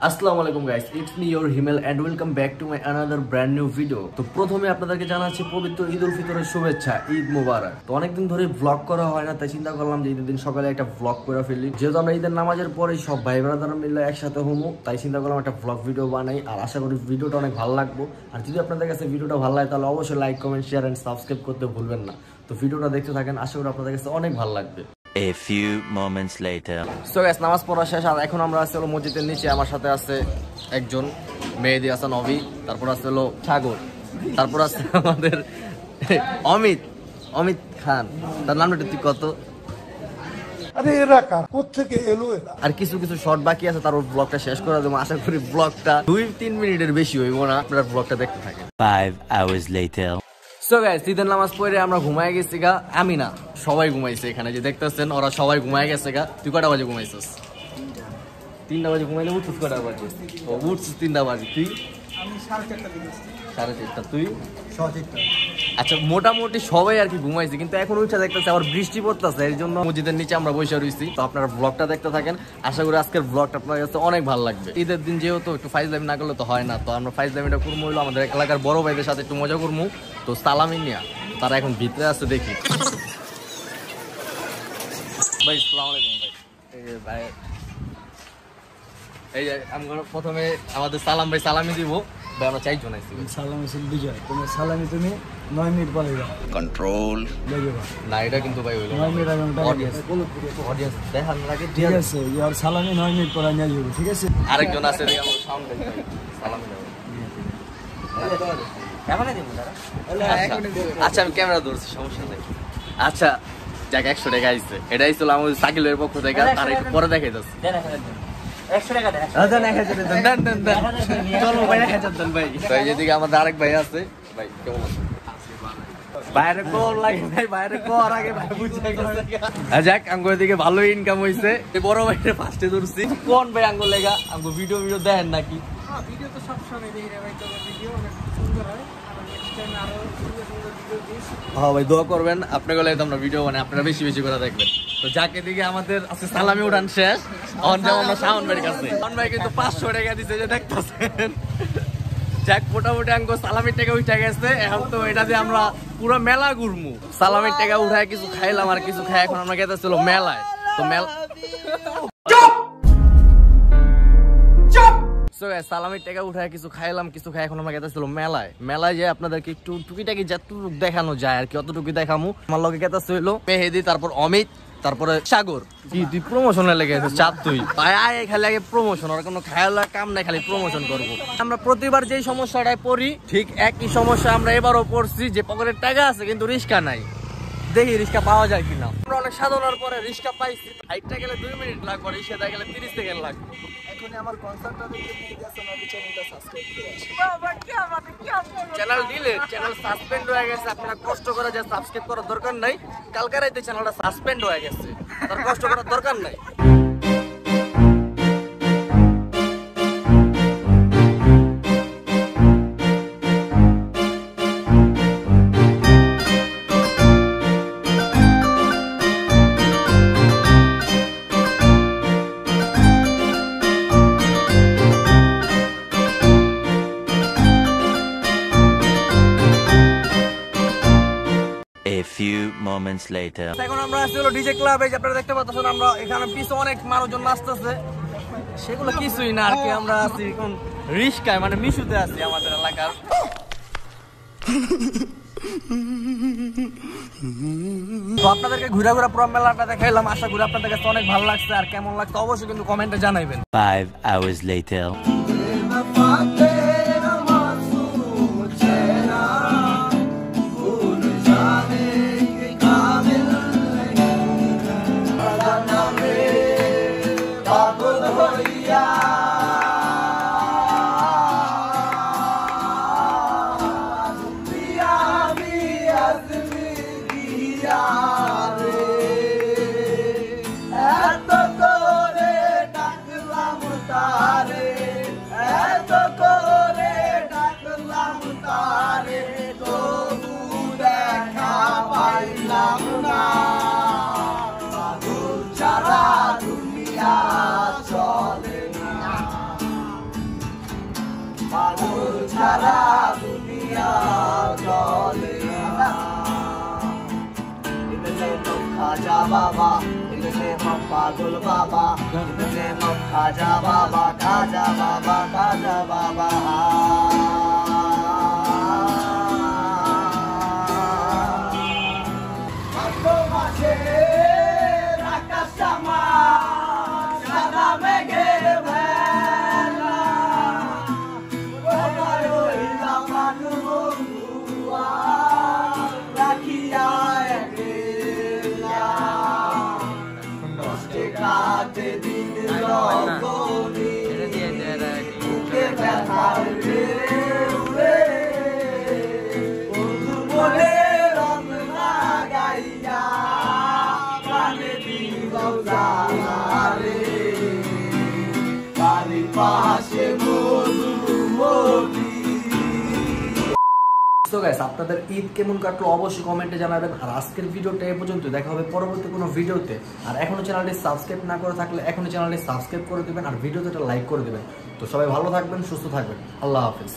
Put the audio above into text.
আসসালামু আলাইকুম guys, it's me your Himel and welcome back to my another brand new video. তো প্রথমে আপনাদেরকে জানাচ্ছি পবিত্র ঈদ উল ফিতরের শুভেচ্ছা, ঈদ মোবারক। তো অনেকদিন ধরে ব্লগ করা হয় না, তাই চিন্তা করলাম যে ঈদের দিন সকালে একটা ব্লগ করে ফেলি। যেহেতু আমরা ঈদের নামাজের পরেই সব ভাই ব্রাদার মিলে একসাথে হমু, তাই চিন্তা করলাম একটা ব্লগ ভিডিও বানাই। আর আশা করি ভিডিওটা অনেক ভালো লাগবে। আর যদি আপনাদের কাছে ভিডিওটা ভালো লাগে তাহলে অবশ্যই like, comment, share and subscribe করতে ভুলবেন না। তো ভিডিওটা দেখতে থাকেন, আশা করি আপনাদের কাছে অনেক ভালো লাগবে। A few moments later. So guys, নামাজ পড়া শেষ আর এখন আমরা আছি হলো মসজিদের নিচে। আমার সাথে আছে একজন মেহেদি হাসান অভি, তারপর আছে হলো সাগর, তারপর আছে আমাদের অমিত খান। তার নামটা তুই কত? আরে এরা কার কোত্থেকে এলো এরা? আর কিছু কিছু শর্ট বাকি আছে, তারপর ব্লগটা শেষ করে দেবো। আশা করি ব্লগটা 2-3 মিনিটের বেশি হইব না। আপনারা ব্লগটা দেখতে থাকেন। 5 hours later. সো গাইস, ঈদের নামাজ পড়ে আমরা ঘুমায় গেছি গা। আমি না, সবাই ঘুমাইছে। এখানে যে দেখতেছেন ওরা সবাই ঘুমায় গেছে গা। তুই কটা বাজে ঘুমাইছিস? 3টা বাজে ঘুমাইলে উঠছিস কটা বাজে? ও উঠছিস 3টা বাজে। তুই? আমি 4:30 দিকে 4:30। তুই? 6:30। আচ্ছা, মোটামুটি সবাই আর কি ঘুমাইছে, কিন্তু এখন উঠে দেখতেছে আবার বৃষ্টি পড়তেছে, এর জন্য মসজিদের নিচে আমরা বসে রয়েছি। তো আপনারা ব্লগটা দেখতে থাকেন, আশা করি আজকের ব্লগটা আপনার কাছে অনেক ভালো লাগবে। ঈদের দিন যেহেতু একটু ফাইজলামি না করলে তো হয় না, তো আমরা ফাইজলামিটা করবো হইলো আমাদের এলাকার বড় ভাইদের সাথে একটু মজা করবো। তো সালামি নিয়া তারা এখন ভিতরে আছে, দেখি। ভাই আসসালামু আলাইকুম। ভাই এই যে আমি প্রথমে আমাদের সালাম ভাই সালামি দিব। ভাই আমরা চাইছো না সালামি ছিল বিজয়, তোমার সালামি তুমি 9 মিনিট পরে যাও। Control. না, এটা কিন্তু ভাই হইলো 9 মিনিট আগে অডিয়েন্স দেখার লাগে। ঠিক আছে, ইয়ার সালামি 9 মিনিট পরে নিয়ে যাবো। ঠিক আছে, আরেকজন আছে রে আমার সাউন্ড ভাই, সালামি দাও। ক্যামেরা দিব দাঁড়া। আচ্ছা আমি ক্যামেরা ধরছি, সমস্যা নেই। আচ্ছা যাক, 100 টাকা আইছে। এটাই ছিল আমাদের সাকিলের পক্ষ থেকে। আর একটু পরে দেখাই যাচ্ছে। 100 টাকা দেন। চলো ভাই, 1000 দেন ভাই। তো এইদিকে আমাদের আরেক ভাই আছে। ভাই কেমন আছেন? বাইরে কল লাগে ভাই, বাইরে কর আগে ভাই বুঝে গেছে। যাক, আঙ্গুর দিকে ভালো ইনকাম হইছে। এই বড় ভাইরে ফার্স্টে ধরছি। কোন ভাই আঙ্গুর লেগা আঙ্গুর ভিডিও দেখেন নাকি? হ্যাঁ, ভিডিও তো সব সময় দেখি রে ভাই, তোমার ভিডিও অনেক সুন্দর হয়। আর নেক্সট টাইম আরো সুন্দর সুন্দর ভিডিও দিস। হ্যাঁ ভাই, দোয়া করবেন। আপনাদের লাগে তো আমরা ভিডিও মানে আপনারা বেশি বেশি করে দেখবেন। তো যাকে দিকে আমাদের আজকে সালামি উঠান শেষ। এখন যাবো আমরা শাওন ভাইয়ের কাছে। শাওন ভাই কিন্তু 500 টাকা দিছে, যে দেখতেছেন। যাক, মোটামুটি আঙ্গুর সালামির টাকা উঠে গেছে। এখন তো এটা দিয়ে আমরা পুরো মেলা ঘুরমু। সালামির টাকা উঠায় কিছু খাইলাম আর কিছু খাই এখন আমরা গেতেছিল মেলায়। তো সালামির টাকা উঠায় কিছু খাইলাম, কিছু খাই এখন আমরা গেতেছিল মেলায়। মেলায় যে আপনাদেরকে একটু টুকিটাকি যতটুকু দেখানো যায় আর কি অতটুকু দেখামু। আমার লগে গেতেছিল মেহেদি, তারপর অমিত, তারপরে সাগর। কি তুই প্রমোশনে লেগে আছে? চাপ তুই আয়, খালি আগে প্রমোশন। আর কোনো খেয়াল কাম নাই, খালি প্রমোশন করবো। আমরা প্রতিবার যেই সমস্যাটায় পড়ি ঠিক একই সমস্যা আমরা এবারও পড়ছি, যে পকেটের টাকা আছে কিন্তু রিস্কা নাই। দেখি রিস্কা পাওয়া যায় কিনা। আমরা অনেক সাধনার পরে রিস্কা পাইছি। হাইটটা গেলে 2 মিনিট লাগবে, রিস্কাটা গেলে 30 সেকেন্ড লাগবে। এখন আমার কনসার্টটা দেখতে নিয়ে গেছে, আমার চ্যানেলটা সাবস্ক্রাইব করে আসো। চ্যানেল ডিলিট, চ্যানেল সাসপেন্ড হয়ে গেছে। আপনারা কষ্ট করে যে সাবস্ক্রাইব করার দরকার নাই। কালকে রাতে চ্যানেলটা সাসপেন্ড হয়ে গেছে, তার কষ্ট করার দরকার নাই। A few moments later. এখন আমরা আছি হলো ডিজে ক্লাবে। আপনারা দেখতে পাচ্ছেন আমরা এখানে পিছে অনেক মানুষজন নাচতেছে। সেগুলো কিছুই না আর কি, আমরা আছি এখন রিস্কায়, মানে মিশুতে আছি আমাদের এলাকার। তো আপনাদেরকে ঘুরে ঘুরে পুরো মেলাটা দেখাইলাম। আশা করি আপনাদের কাছে অনেক ভালো লাগছে। আর কেমন লাগছে অবশ্যই কিন্তু কমেন্টে জানাইবেন। 5 hours later. এত করে ডাকলাম তারে, এত করে সারা দুনিয়া চলে না খাজা বাবা পাগল বাবা খাজা বাবা খাজা বাবা খাজা বাবা So guys, আপনাদের ঈদ কেমন কাটলো অবশ্যই কমেন্টে জানাবেন। আর আজকের ভিডিওটা এই পর্যন্ত, দেখা হবে পরবর্তী কোনো ভিডিওতে। আর এখনো চ্যানেলটি সাবস্ক্রাইব না করে থাকলে এখনো চ্যানেলটি সাবস্ক্রাইব করে দিবেন আর ভিডিওতে একটা লাইক করে দিবেন। তো সবাই ভালো থাকবেন, সুস্থ থাকবেন, আল্লাহ হাফেজ।